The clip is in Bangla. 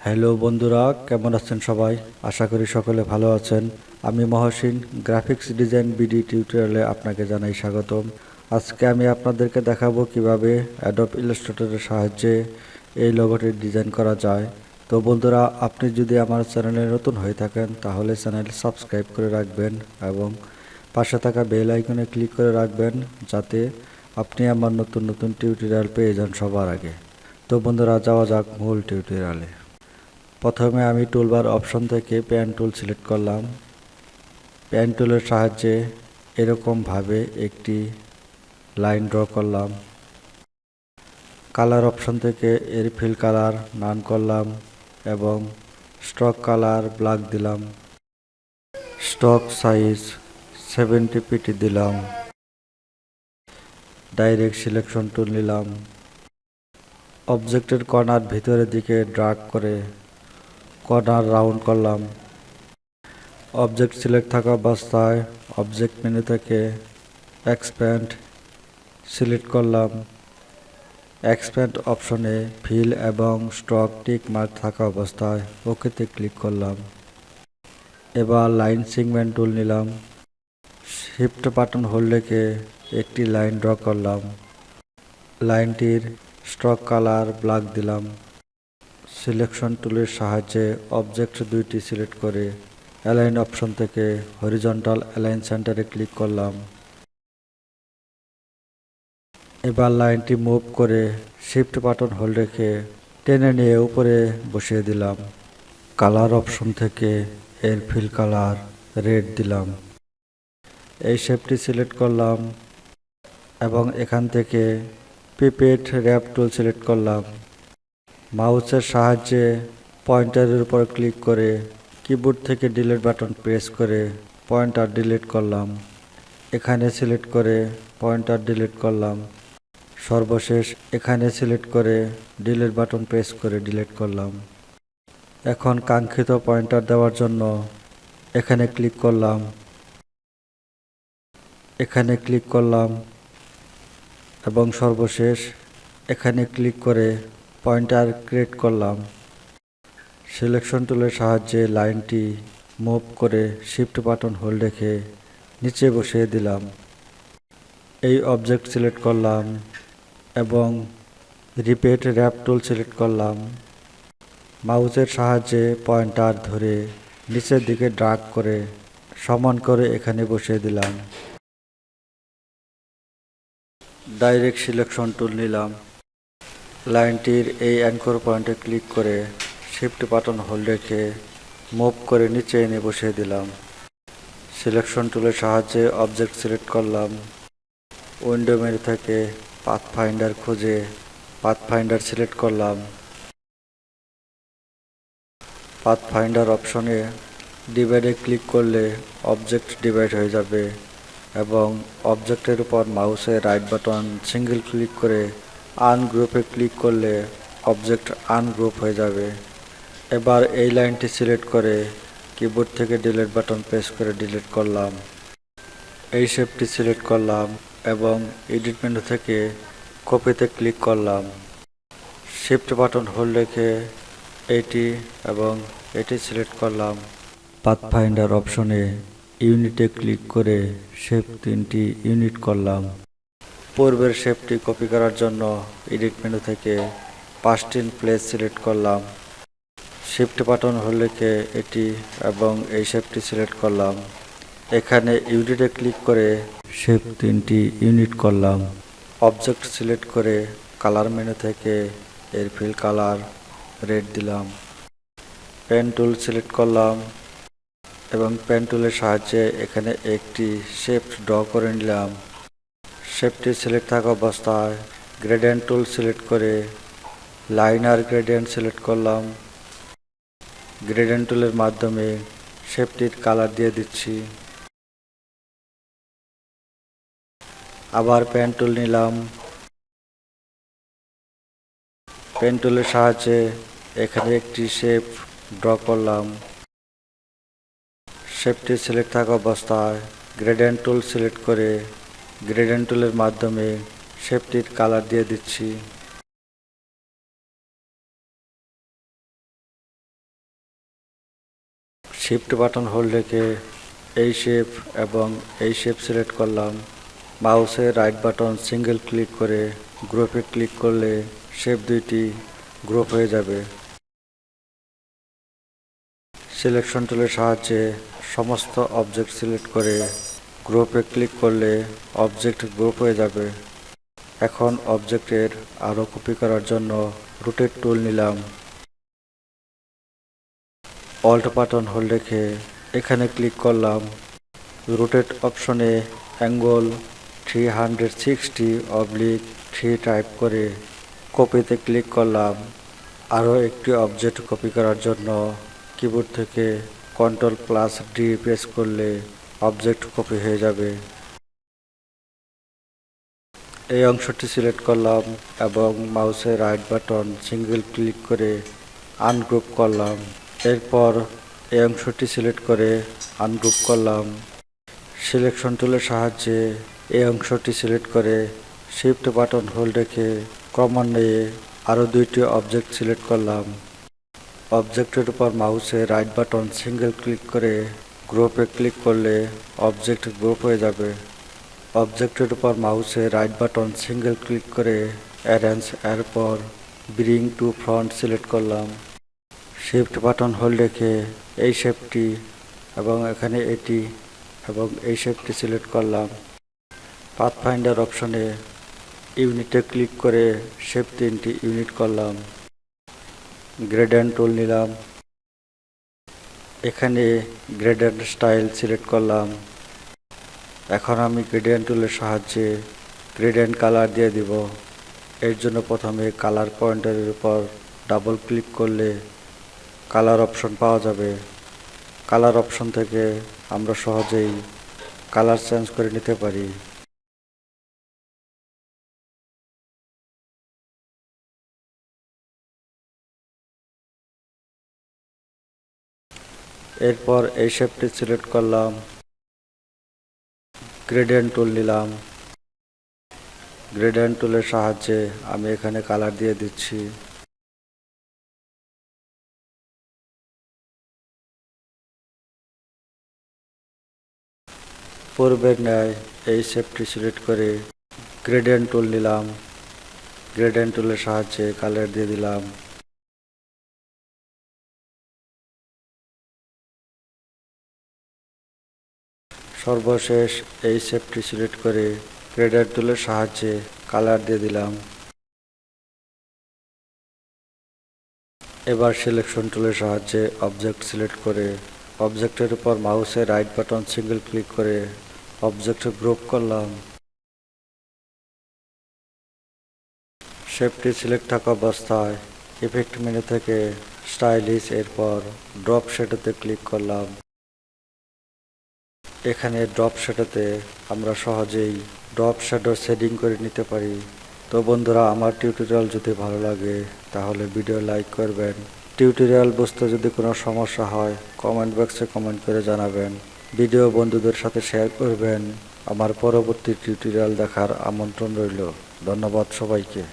হ্যালো বন্ধুরা, কেমন আছেন সবাই? আশা করি সকলে ভালো আছেন। আমি মহসিন, গ্রাফিক্স ডিজাইন বিডি টিউটোরিয়ালে আপনাকে জানাই স্বাগতম। আজকে আমি আপনাদেরকে দেখাবো কিভাবে অ্যাডোব ইলাস্ট্রেটরের সাহায্যে এই লোগোটি ডিজাইন করা যায়। তো বন্ধুরা, আপনি যদি আমার চ্যানেলে নতুন হয়ে থাকেন তাহলে চ্যানেল সাবস্ক্রাইব করে রাখবেন এবং পাশে থাকা বেল আইকনে ক্লিক করে রাখবেন, যাতে আপনি আমার নতুন নতুন টিউটোরিয়াল পেয়ে যান সবার আগে। তো বন্ধুরা, যাওয়া যাক মূল টিউটোরিয়ালে। প্রথমে আমি টুলবার অপশন থেকে পেন টুল সিলেক্ট করলাম। পেন টুলের সাহায্যে এরকমভাবে একটি লাইন ড্র করলাম। কালার অপশন থেকে এর ফিল কালার নান করলাম এবং স্ট্রোক কালার ব্ল্যাক দিলাম। স্ট্রোক সাইজ 70 পিটি দিলাম। ডাইরেক্ট সিলেকশন টুল নিলাম। অবজেক্টের কর্নার ভিতরের দিকে ড্র্যাগ করে কর্নার রাউন্ড করলাম। অবজেক্ট সিলেক্ট থাকা অবস্থায় অবজেক্ট মেনু থেকে এক্সপ্যান্ড সিলেক্ট করলাম। এক্সপ্যান্ড অপশনে ফিল এবং স্ট্রোক টিক মার্ক থাকা অবস্থায় ওকেতে ক্লিক করলাম। এবার লাইন সেগমেন্ট টুল নিলাম। শিফট বাটন হোল্ড রেখে একটি লাইন ড্র করলাম। লাইনটির স্ট্রোক কালার ব্ল্যাক দিলাম। সিলেকশন টুলের সাহায্যে অবজেক্ট দুইটি সিলেক্ট করে অ্যালাইন অপশন থেকে হরিজন্টাল অ্যালাইন সেন্টারে ক্লিক করলাম। এবার লাইনটি মুভ করে শিফট বাটন হোল্ড রেখে টেনে নিয়ে উপরে বসিয়ে দিলাম। কালার অপশন থেকে এর ফিল কালার রেড দিলাম। এই শেপটি সিলেক্ট করলাম এবং এখান থেকে পিপেট র্যাপ টুল সিলেক্ট করলাম। মাউসের সাহায্যে পয়েন্টারের উপর ক্লিক করে কিবোর্ড থেকে ডিলিট বাটন প্রেস করে পয়েন্টার ডিলিট করলাম। এখানে সিলেক্ট করে পয়েন্টার ডিলিট করলাম। সর্বশেষ এখানে সিলেক্ট করে ডিলিট বাটন প্রেস করে ডিলিট করলাম। এখন কাঙ্ক্ষিত পয়েন্টার দেওয়ার জন্য এখানে ক্লিক করলাম। এখানে ক্লিক করলাম এবং সর্বশেষ এখানে ক্লিক করে পয়েন্টার ক্রিয়েট করলাম। সিলেকশন টুলের সাহায্যে লাইনটি মুভ করে শিফট বাটন হোল্ড রেখে নিচে বসিয়ে দিলাম। এই অবজেক্ট সিলেক্ট করলাম এবং রিপিট র্যাপ টুল সিলেক্ট করলাম। মাউসের সাহায্যে পয়েন্টার ধরে নিচের দিকে ড্র্যাগ করে সমান করে এখানে বসিয়ে দিলাম। ডাইরেক্ট সিলেকশন টুল নিলাম। লাইনটির এই অ্যাঙ্কর পয়েন্টে ক্লিক করে শিফট বাটন হোল্ড রেখে মুভ করে নিচে এনে বসিয়ে দিলাম। সিলেকশন টুলের সাহায্যে অবজেক্ট সিলেক্ট করলাম। উইন্ডো মেনু থেকে পাথফাইন্ডার খুঁজে পাথফাইন্ডার সিলেক্ট করলাম। পাথফাইন্ডার অপশনে ডিভাইডে ক্লিক করলে অবজেক্ট ডিভাইড হয়ে যাবে এবং অবজেক্টের উপর মাউসের রাইট বাটন সিঙ্গেল ক্লিক করে আনগ্রুপে ক্লিক করলে অবজেক্ট আনগ্রুপ হয়ে যাবে। এবার এই লাইনটি সিলেক্ট করে কিবোর্ড থেকে ডিলিট বাটন প্রেস করে ডিলিট করলাম। এই শেপটি সিলেক্ট করলাম এবং এডিট মেনু থেকে কপিতে ক্লিক করলাম। শিফট বাটন হোল্ড রেখে এটি এবং এটি সিলেক্ট করলাম। পাথফাইন্ডার অপশনে ইউনিটে ক্লিক করে শেপ 3টি ইউনিট করলাম। পূর্বের শেপটি কপি করার জন্য এডিট মেনু থেকে পাস্ট ইন প্লেস সিলেক্ট করলাম। শিফট বাটন হোল্ড রেখে এটি এবং এই শেপটি সিলেক্ট করলাম। এখানে ইউনিটে ক্লিক করে শেপ 3টি ইউনিট করলাম। অবজেক্ট সিলেক্ট করে কালার মেনু থেকে এর ফিল কালার রেড দিলাম। পেন টুল সিলেক্ট করলাম এবং পেন টুলের সাহায্যে এখানে একটি শেপ ড্র করে নিলাম। শেপটি সিলেক্ট থাকা অবস্থায় গ্রেডিয়েন্ট টুল সিলেক্ট করে লাইনার গ্রেডিয়েন্ট সিলেক্ট করলাম। গ্রেডিয়েন্ট টুলের মাধ্যমে শেপটির কালার দিয়ে দিচ্ছি। আবার পেন টুল নিলাম। পেন টুলের সাহায্যে এখানে একটি শেপ ড্র করলাম। শেপটি সিলেক্ট থাকা অবস্থায় গ্রেডিয়েন্ট টুল সিলেক্ট করে গ্রেডিয়েন্ট টুলের মাধ্যমে শেপটির কালার দিয়ে দিচ্ছি। শিফট বাটন হোল্ড রেখে এই শেপ এবং এই শেপ সিলেক্ট করলাম। মাউসের রাইট বাটন সিঙ্গেল ক্লিক করে গ্রুপে ক্লিক করলে শেপ দুইটি গ্রুপ হয়ে যাবে। সিলেকশন টুলের সাহায্যে সমস্ত অবজেক্ট সিলেক্ট করে গ্রুপে ক্লিক করলে অবজেক্ট গ্রুপ হয়ে যাবে। এখন অবজেক্টের আরও কপি করার জন্য রোটেট টুল নিলাম। অল্ট বাটন হোল্ড রেখে এখানে ক্লিক করলাম। রোটেট অপশনে অ্যাঙ্গল 360/3 টাইপ করে কপিতে ক্লিক করলাম। আরও একটি অবজেক্ট কপি করার জন্য কিবোর্ড থেকে Ctrl+D প্রেস করলে অবজেক্ট কপি হয়ে যাবে। এই অংশটি সিলেক্ট করলাম এবং মাউসের রাইট বাটন সিঙ্গেল ক্লিক করে আনগ্রুপ করলাম। এরপর এই অংশটি সিলেক্ট করে আনগ্রুপ করলাম। সিলেকশন টুলের সাহায্যে এই অংশটি সিলেক্ট করে শিফট বাটন হোল্ড রেখে ক্রমান্বয়ে আরও দুইটি অবজেক্ট সিলেক্ট করলাম। অবজেক্টের উপর মাউসের রাইট বাটন সিঙ্গেল ক্লিক করে গ্রুপে ক্লিক করলে অবজেক্ট গ্রুপ হয়ে যাবে। অবজেক্টের উপর মাউসের রাইট বাটন সিঙ্গেল ক্লিক করে অ্যারেঞ্জ এরপর ব্রিং টু ফ্রন্ট সিলেক্ট করলাম। শিফট বাটন হোল্ড রেখে এই শেপটি এবং এখানে এটি এবং এই শেপটি সিলেক্ট করলাম। পাথফাইন্ডার অপশনে ইউনিটে ক্লিক করে শেপ 3টি ইউনিট করলাম। গ্রেডিয়েন্ট টুল নিলাম। এখানে গ্রেডিয়েন্ট স্টাইল সিলেক্ট করলাম। এখন আমি গ্রেডিয়েন্ট টুলের সাহায্যে গ্রেডিয়েন্ট কালার দিয়ে দিব। এর জন্য প্রথমে কালার পয়েন্টারের উপর ডাবল ক্লিক করলে কালার অপশন পাওয়া যাবে। কালার অপশন থেকে আমরা সহজেই কালার চেঞ্জ করে নিতে পারি। এরপর এই শেপটি সিলেক্ট করলাম। গ্রেডিয়েন্ট টুল নিলাম। গ্রেডিয়েন্ট টুলের সাহায্যে আমি এখানে কালার দিয়ে দিচ্ছি। পূর্বের ন্যায় এই শেপটি সিলেক্ট করে গ্রেডিয়েন্ট টুল নিলাম। গ্রেডিয়েন্ট টুলের সাহায্যে কালার দিয়ে দিলাম। সর্বশেষ এই শেপটি সিলেক্ট করে গ্রেডিয়েন্ট টুলের সাহায্যে কালার দিয়ে দিলাম। এবার সিলেকশন টুলের সাহায্যে অবজেক্ট সিলেক্ট করে অবজেক্টের উপর মাউসের রাইট বাটন সিঙ্গেল ক্লিক করে অবজেক্ট গ্রুপ করলাম। শেপটি সিলেক্ট থাকা অবস্থায় ইফেক্ট মেনু থেকে স্টাইলিশ এরপর ড্রপ শ্যাডোতে ক্লিক করলাম। এখানে ড্রপ শ্যাডোতে আমরা সহজেই ড্রপ শ্যাডো সেটিং করে নিতে পারি। তো বন্ধুরা, আমার টিউটোরিয়াল যদি ভালো লাগে তাহলে ভিডিও লাইক করবেন। টিউটোরিয়াল বুঝতে যদি কোনো সমস্যা হয় কমেন্ট বক্সে কমেন্ট করে জানাবেন। ভিডিও বন্ধুদের সাথে শেয়ার করবেন। আমার পরবর্তী টিউটোরিয়াল দেখার আমন্ত্রণ রইল। ধন্যবাদ সবাইকে।